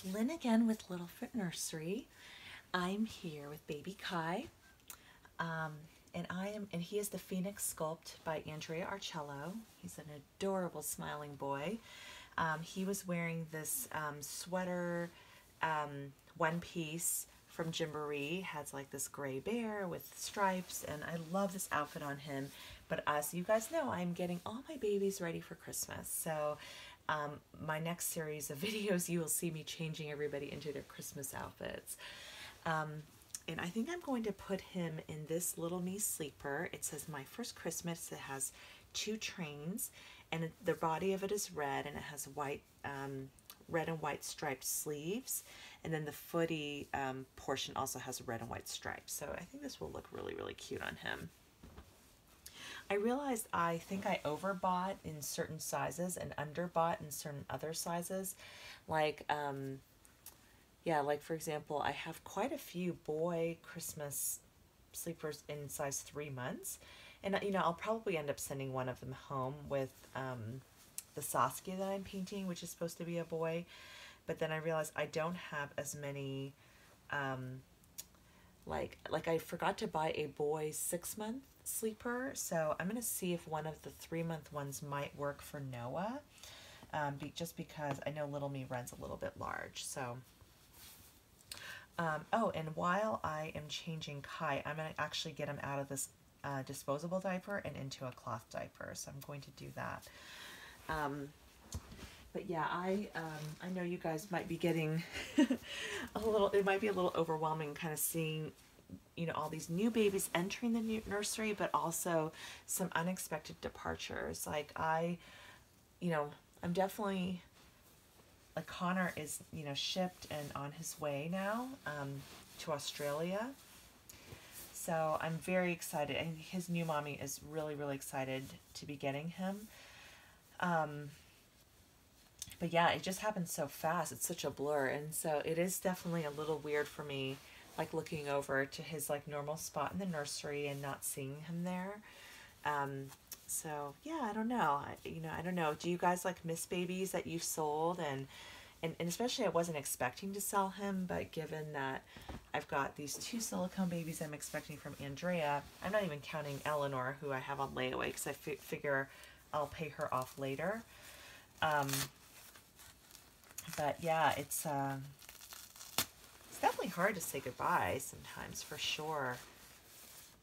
it's Lynn again with Littlefoot Nursery. I'm here with baby Kai, and he is the Phoenix Sculpt by Andrea Arcello. He's an adorable smiling boy. He was wearing this sweater, one piece from Gymboree. Has like this gray bear with stripes, and I love this outfit on him. But as you guys know, I'm getting all my babies ready for Christmas. So my next series of videos, you will see me changing everybody into their Christmas outfits. And I think I'm going to put him in this Little Me sleeper. It says My First Christmas. It has 2 trains, and the body of it is red, and it has white, red and white striped sleeves. And then the footy portion also has red and white stripes. So I think this will look really, really cute on him. I realized I think I overbought in certain sizes and underbought in certain other sizes. Like, yeah, like for example, I have quite a few boy Christmas sleepers in size 3 months. And, you know, I'll probably end up sending one of them home with the Saskia that I'm painting, which is supposed to be a boy. But then I realized I don't have as many, like I forgot to buy a boy 6-month sleeper. So I'm going to see if one of the 3-month ones might work for Noah. Just because I know Little Me runs a little bit large. So, oh, and while I am changing Kai, I'm going to actually get him out of this disposable diaper and into a cloth diaper. So I'm going to do that. But yeah, I know you guys might be getting it might be a little overwhelming kind of seeing, you know, all these new babies entering the new nursery, but also some unexpected departures. Like you know, I'm definitely, like Connor is, you know, shipped and on his way now to Australia. So I'm very excited, and his new mommy is really, really excited to be getting him. But yeah, it just happened so fast. It's such a blur. And so it is definitely a little weird for me, like looking over to his like normal spot in the nursery and not seeing him there. So yeah, I don't know. I don't know. Do you guys like miss babies that you've sold? And especially I wasn't expecting to sell him, but given that I've got these 2 silicone babies I'm expecting from Andrea, I'm not even counting Eleanor, who I have on layaway, because I figure I'll pay her off later. But yeah, it's definitely hard to say goodbye sometimes, for sure.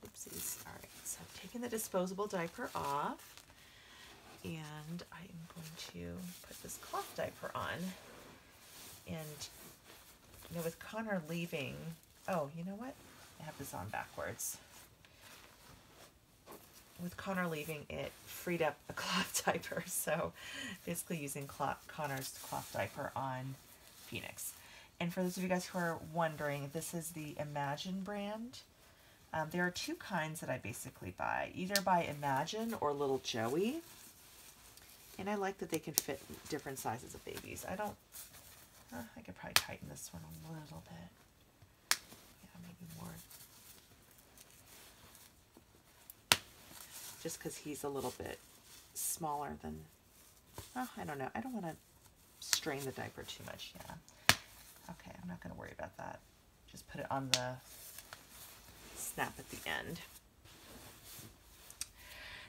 Oopsies. All right, so I'm taking the disposable diaper off, and I am going to put this cloth diaper on. And, you know, with Connor leaving, oh, you know what? I have this on backwards. With Connor leaving, it freed up a cloth diaper. So basically using Connor's cloth diaper on Phoenix. And for those of you guys who are wondering, this is the Imagine brand. There are 2 kinds that I basically buy, either by Imagine or Little Joey. And I like that they can fit different sizes of babies. I could probably tighten this one a little bit. Yeah, maybe more. Just because he's a little bit smaller than, I don't know. I don't want to strain the diaper too much. Yeah. Okay, I'm not going to worry about that. Just put it on the snap at the end.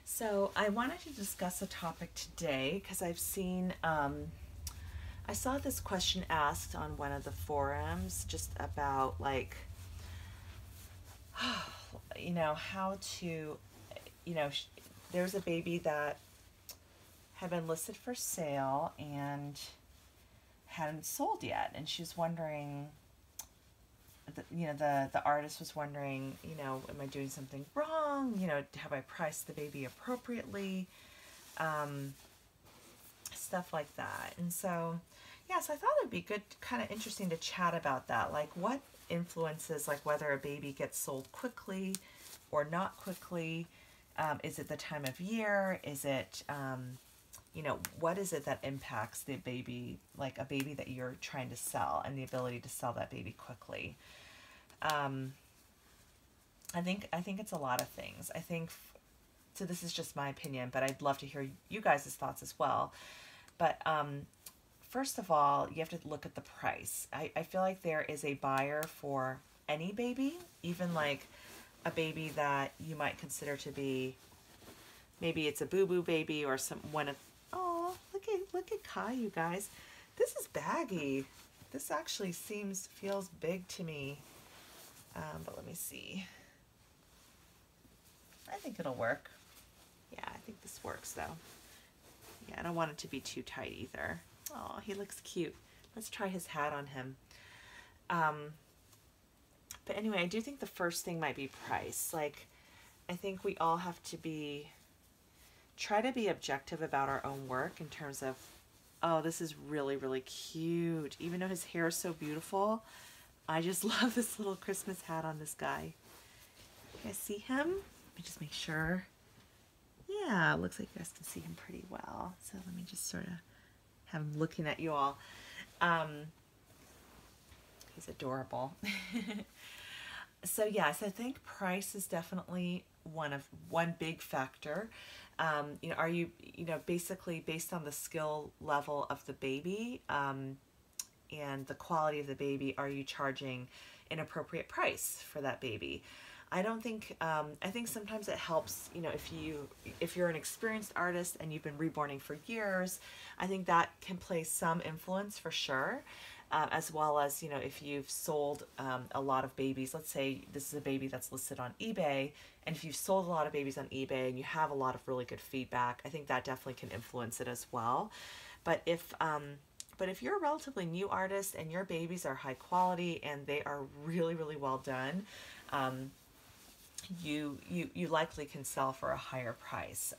So I wanted to discuss a topic today because I've seen, I saw this question asked on one of the forums just about like, you know, how to, you know, there's a baby that had been listed for sale and hadn't sold yet, and she's wondering, you know, the artist was wondering, you know, am I doing something wrong? You know, have I priced the baby appropriately? Stuff like that. And so, yeah, so I thought it'd be good, kind of interesting to chat about that. Like, what influences, like, whether a baby gets sold quickly or not quickly? Is it the time of year? Is it, you know, what is it that impacts the baby, like a baby that you're trying to sell, and the ability to sell that baby quickly? I think it's a lot of things. I think, so this is just my opinion, but I'd love to hear you guys' thoughts as well. But first of all, you have to look at the price. I feel like there is a buyer for any baby, even like a baby that you might consider to be, maybe it's a boo-boo baby or some one of, oh, look at Kai, you guys. This is baggy. This actually feels big to me. But let me see. I think it'll work. Yeah, I think this works though. Yeah, I don't want it to be too tight either. Oh, he looks cute. Let's try his hat on him. But anyway, I do think the first thing might be price. Like, I think we all have to try to be objective about our own work in terms of, oh, this is really, really cute. Even though his hair is so beautiful, I just love this little Christmas hat on this guy. You guys see him? Let me just make sure. Yeah, it looks like you guys can see him pretty well. So let me just sort of have him looking at you all. He's adorable. So yes, I think price is definitely one big factor. You know, are you know, basically based on the skill level of the baby and the quality of the baby, are you charging an appropriate price for that baby? I don't think, I think sometimes it helps, you know, if you're an experienced artist and you've been reborning for years, I think that can play some influence for sure. As well as, you know, if you've sold a lot of babies, let's say this is a baby that's listed on eBay, and if you've sold a lot of babies on eBay and you have a lot of really good feedback, I think that definitely can influence it as well. But if you're a relatively new artist and your babies are high quality and they are really, really well done, you likely can sell for a higher price.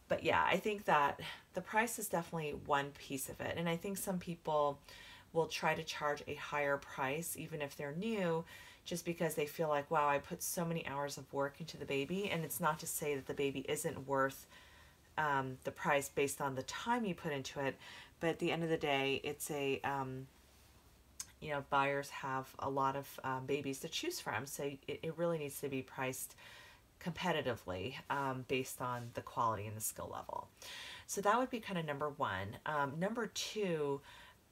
But yeah, I think that the price is definitely one piece of it. And I think some people will try to charge a higher price even if they're new, just because they feel like, wow, I put so many hours of work into the baby. And it's not to say that the baby isn't worth the price based on the time you put into it, but at the end of the day, it's a you know, buyers have a lot of babies to choose from, so it really needs to be priced competitively based on the quality and the skill level. So that would be kind of number one. Number two,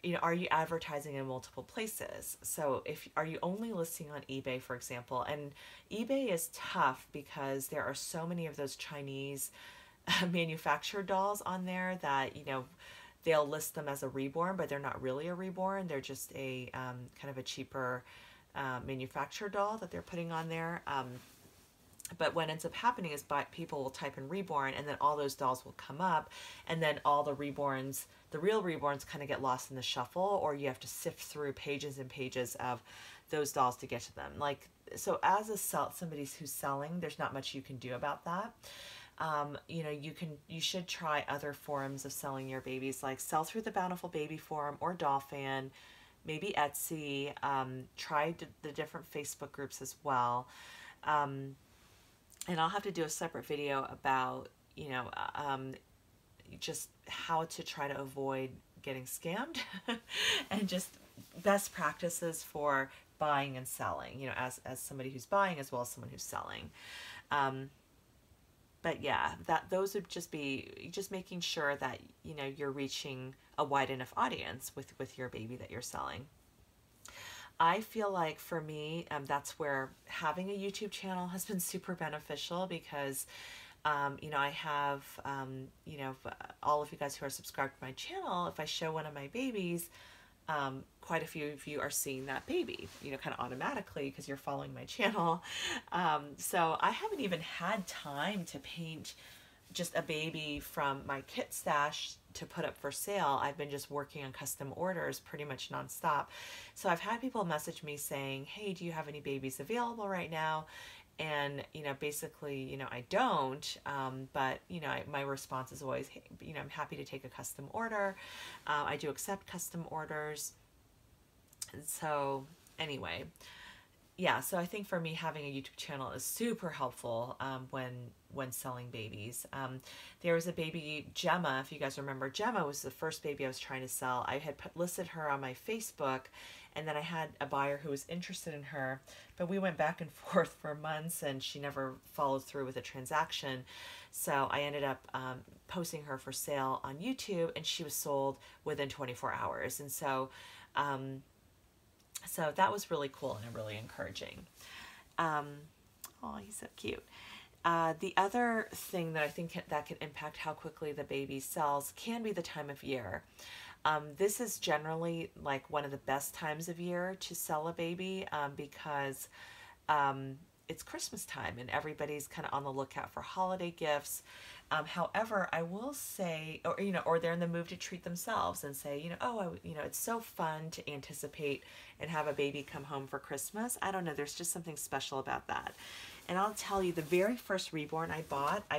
you know, are you advertising in multiple places? So are you only listing on eBay, for example? And eBay is tough because there are so many of those Chinese manufactured dolls on there that, you know, they'll list them as a reborn, but they're not really a reborn. They're just a kind of a cheaper manufactured doll that they're putting on there. But what ends up happening is people will type in reborn, and then all those dolls will come up, and then all the reborns, the real reborns, kind of get lost in the shuffle, or you have to sift through pages and pages of those dolls to get to them. Like, so as somebody who's selling, there's not much you can do about that. You know, you should try other forums of selling your babies, like sell through the Bountiful Baby Forum or Dollfan, maybe Etsy. Try the different Facebook groups as well. And I'll have to do a separate video about, you know, just how to try to avoid getting scammed and just best practices for buying and selling, you know, as somebody who's buying as well as someone who's selling. But yeah, those would just be just making sure that, you know, you're reaching a wide enough audience with your baby that you're selling. I feel like for me, that's where having a YouTube channel has been super beneficial because, you know, I have, you know, all of you guys who are subscribed to my channel, if I show one of my babies, quite a few of you are seeing that baby, you know, kind of automatically because you're following my channel. So I haven't even had time to paint just a baby from my kit stash to put up for sale. I've been just working on custom orders pretty much nonstop. So I've had people message me saying, hey, do you have any babies available right now? And, you know, basically, you know, I don't, but, you know, my response is always, hey, you know, I'm happy to take a custom order. I do accept custom orders. And so anyway, yeah, so I think for me, having a YouTube channel is super helpful when selling babies. There was a baby, Gemma, if you guys remember. Gemma was the first baby I was trying to sell. I had listed her on my Facebook, and then I had a buyer who was interested in her, but we went back and forth for months, and she never followed through with a transaction. So I ended up posting her for sale on YouTube, and she was sold within 24 hours. And so that was really cool and really encouraging. Oh, he's so cute. The other thing that I think that can impact how quickly the baby sells can be the time of year. This is generally like one of the best times of year to sell a baby because it's Christmas time and everybody's kind of on the lookout for holiday gifts. However, I will say, or they're in the mood to treat themselves and say, it's so fun to anticipate and have a baby come home for Christmas. I don't know, there's just something special about that. And I'll tell you, the very first Reborn I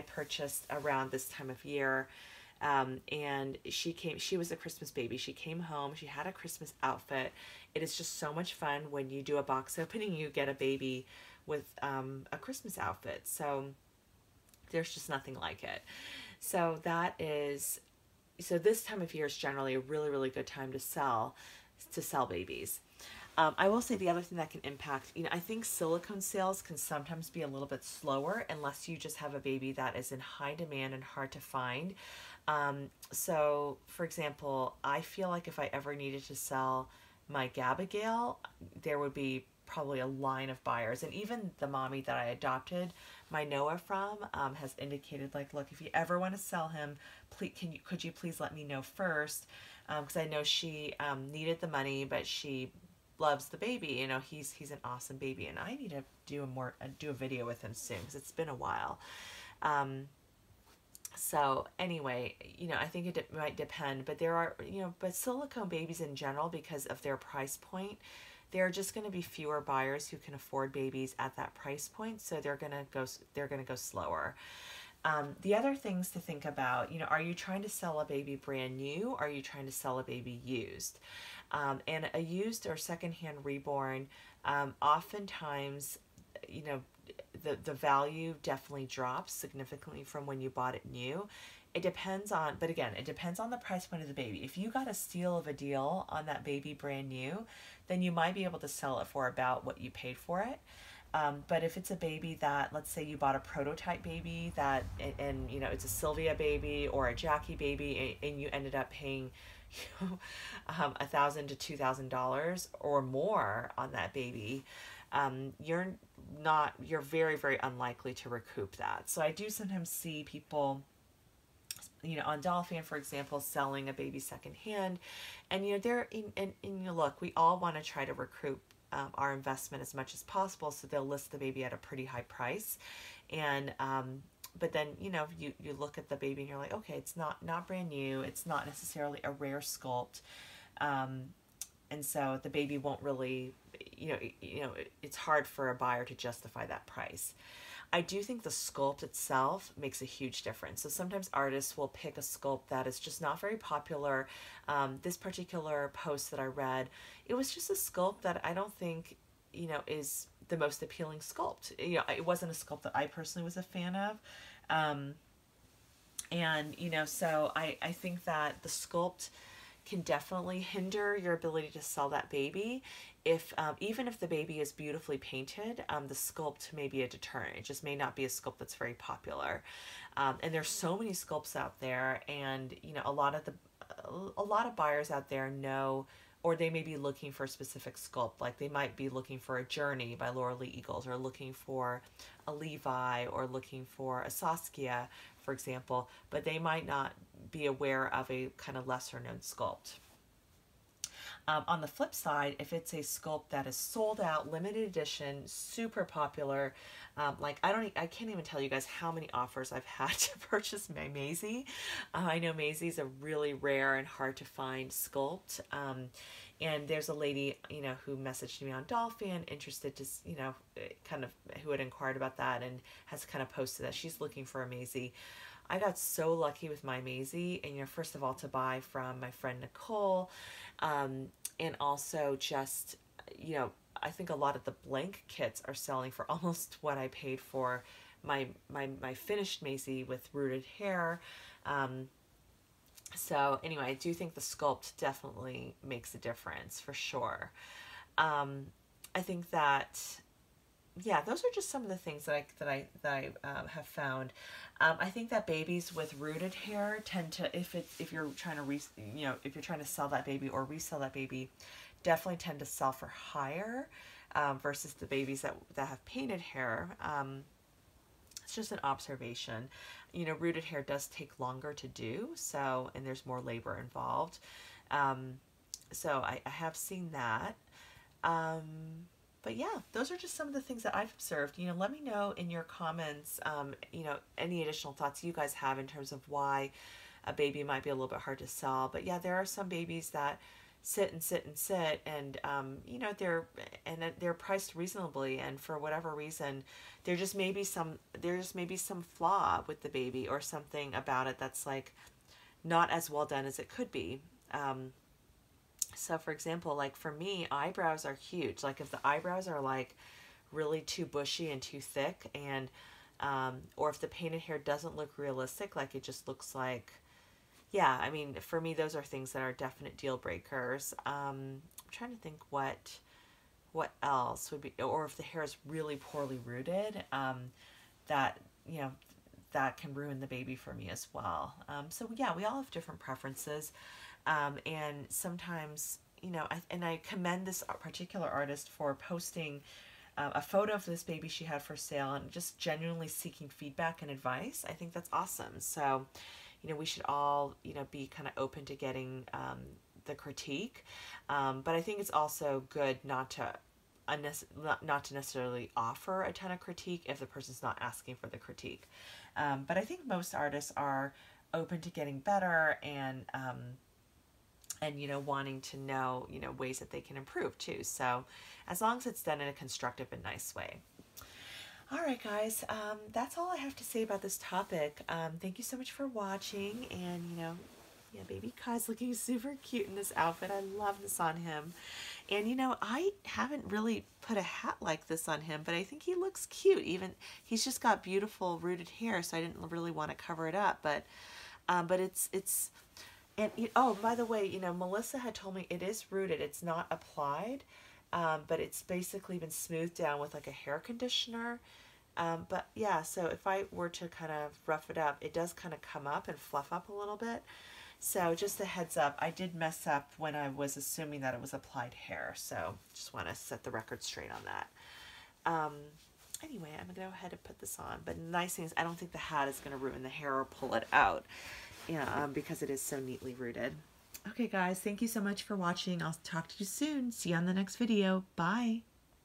purchased around this time of year. And she was a Christmas baby. She came home, she had a Christmas outfit. It is just so much fun when you do a box opening, you get a baby with a Christmas outfit. So there's just nothing like it. So this time of year is generally a really, really good time to sell babies. I will say the other thing that can impact, I think silicone sales can sometimes be a little bit slower unless you just have a baby that is in high demand and hard to find. So for example, I feel like if I ever needed to sell my Gabigail, there would be probably a line of buyers. And even the mommy that I adopted my Noah from has indicated, like, look, if you ever want to sell him, please, could you please let me know first? Because I know she needed the money, but she loves the baby. He's an awesome baby, and I need to do a video with him soon because it's been a while. So anyway, I think it might depend, but there are, but silicone babies in general, because of their price point, there are just going to be fewer buyers who can afford babies at that price point. So they're going to go slower. The other things to think about, are you trying to sell a baby brand new? Or are you trying to sell a baby used? And a used or secondhand Reborn, oftentimes, the value definitely drops significantly from when you bought it new. It depends on the price point of the baby. If you got a steal of a deal on that baby brand new, then you might be able to sell it for about what you paid for it. But if it's a baby that, let's say you bought a prototype baby and it's a Sylvia baby or a Jackie baby, and you ended up paying $1,000 to $2,000 or more on that baby, you're very, very unlikely to recoup that. So I do sometimes see people, on Dolphin, for example, selling a baby secondhand, and look, we all want to try to recoup our investment as much as possible, so they'll list the baby at a pretty high price, and but then you look at the baby and you're like, okay, it's not brand new, it's not necessarily a rare sculpt, and so the baby won't really, it's hard for a buyer to justify that price. I do think the sculpt itself makes a huge difference. So sometimes artists will pick a sculpt that is just not very popular. This particular post that I read, it was just a sculpt that I don't think, is the most appealing sculpt. It wasn't a sculpt that I personally was a fan of. So I think that the sculpt can definitely hinder your ability to sell that baby. If even if the baby is beautifully painted, the sculpt may be a deterrent. It just may not be a sculpt that's very popular. And there's so many sculpts out there, and a lot of buyers out there know, or they may be looking for a specific sculpt. Like they might be looking for a Journey by Laura Lee Eagles, or looking for a Levi, or looking for a Saskia, for example, but they might not be aware of a kind of lesser known sculpt. On the flip side, if it's a sculpt that is sold out, limited edition, super popular, I can't even tell you guys how many offers I've had to purchase my Maisie. I know Maisie's a really rare and hard to find sculpt. And there's a lady, who messaged me on Dolphin, interested to, kind of, who had inquired about that and has kind of posted that she's looking for a Maisie. I got so lucky with my Maisie, and first of all, to buy from my friend Nicole, and also just I think a lot of the blank kits are selling for almost what I paid for my finished Maisie with rooted hair. So anyway, I do think the Sculpt definitely makes a difference for sure. I think that, yeah, those are just some of the things that I have found. I think that babies with rooted hair tend to, if you're trying to if you're trying to sell that baby or resell that baby, definitely tend to sell for higher versus the babies that have painted hair. It's just an observation. You know, rooted hair does take longer to do, so, and there's more labor involved. So I have seen that. But yeah, those are just some of the things that I've observed. You know, let me know in your comments, you know, any additional thoughts you guys have in terms of why a baby might be a little bit hard to sell. But yeah, there are some babies that sit and sit and sit, and you know, they're priced reasonably, and for whatever reason, there just may be some flaw with the baby or something about it that's like not as well done as it could be. So for example, like for me, eyebrows are huge. Like if the eyebrows are like really too bushy and too thick, and or if the painted hair doesn't look realistic, like it just looks like, yeah, I mean, for me, those are things that are definite deal breakers. I'm trying to think what else would be, or if the hair is really poorly rooted, that, you know, that can ruin the baby for me as well. So yeah, we all have different preferences. And sometimes, you know, I commend this particular artist for posting a photo of this baby she had for sale and just genuinely seeking feedback and advice. I think that's awesome. So, you know, we should all, you know, be kind of open to getting the critique. But I think it's also good not to necessarily offer a ton of critique if the person's not asking for the critique. But I think most artists are open to getting better, and you know, wanting to know, you know, ways that they can improve too. So as long as it's done in a constructive and nice way. All right, guys, that's all I have to say about this topic. Thank you so much for watching, and, you know, yeah, baby Kai's looking super cute in this outfit. I love this on him. And, you know, I haven't really put a hat like this on him, but I think he looks cute. Even, he's just got beautiful rooted hair, so I didn't really want to cover it up, but it's, and, oh, by the way, you know, Melissa had told me it is rooted. It's not applied, but it's basically been smoothed down with like a hair conditioner. But yeah, so if I were to kind of rough it up, it does kind of come up and fluff up a little bit. So just a heads up, I did mess up when I was assuming that it was applied hair. So just want to set the record straight on that. Anyway, I'm going to go ahead and put this on. But the nice thing is I don't think the hat is going to ruin the hair or pull it out, yeah, because it is so neatly rooted. Okay, guys, thank you so much for watching. I'll talk to you soon. See you on the next video. Bye.